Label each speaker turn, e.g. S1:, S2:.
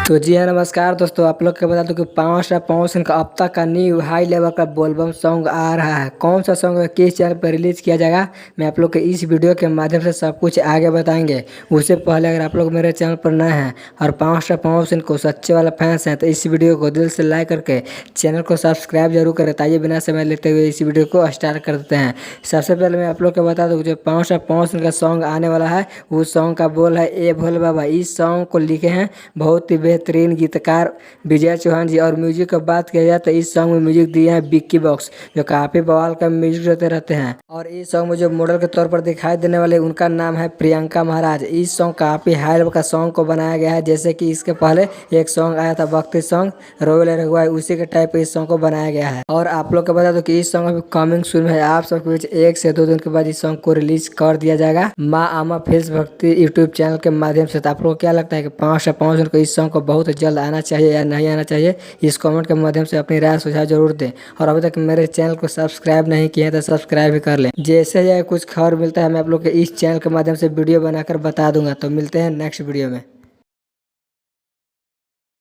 S1: तो जी हाँ, नमस्कार दोस्तों। आप लोग को बता दूं कि पावन का अब तक का न्यू हाई लेवल का बोलबम सॉन्ग आ रहा है। कौन सा सॉन्ग है, किस चैनल पर रिलीज किया जाएगा, मैं आप लोग के इस वीडियो के माध्यम से सब कुछ आगे बताएंगे। उससे पहले अगर आप लोग मेरे चैनल पर नए हैं और पावन को सच्चे वाला फैंस हैं तो इस वीडियो को दिल से लाइक करके चैनल को सब्सक्राइब जरूर करें। ताइए बिना समय लेते हुए इस वीडियो को स्टार्ट कर देते हैं। सबसे पहले मैं आप लोग को बता दूं जो पावन का सॉन्ग आने वाला है, उस सॉन्ग का बोल है ए भोले बाबा। इस सॉन्ग को लिखे हैं बहुत ही बेहतरीन गीतकार विजय चौहान जी। और म्यूजिक की बात किया जाए तो इस सॉन्ग में म्यूजिक दिए हैं बिक्की बॉक्स, जो काफी बवाल का म्यूजिक देते रहते हैं। और इस सॉन्ग में जो मॉडल के तौर पर दिखाई देने वाले उनका नाम है प्रियंका महाराज। इस सॉन्ग काफी हाई लेवल का सॉन्ग को बनाया गया है, जैसे कि इसके पहले एक सॉन्ग आया था भक्ति सॉन्ग रोयल रघुआ, उसी के टाइप इस सॉन्ग को बनाया गया है। और आप लोग को बता दो कि इस सॉन्ग अभी कमिंग सून है। आप सबके बीच 1 से 2 दिन के बाद इस सॉन्ग को रिलीज कर दिया जाएगा माँ आमा फिल्म भक्ति यूट्यूब चैनल के माध्यम से। तो आप लोग को क्या लगता है कि 5 से 5 दिन को इस सॉन्ग को बहुत जल्द आना चाहिए या नहीं आना चाहिए, इस कमेंट के माध्यम से अपनी राय सुझाव जरूर दें। और अभी तक मेरे चैनल को सब्सक्राइब नहीं किए हैं तो सब्सक्राइब भी कर लें। जैसे ही कुछ खबर मिलता है मैं आप लोग के इस चैनल के माध्यम से वीडियो बनाकर बता दूंगा। तो मिलते हैं नेक्स्ट वीडियो में।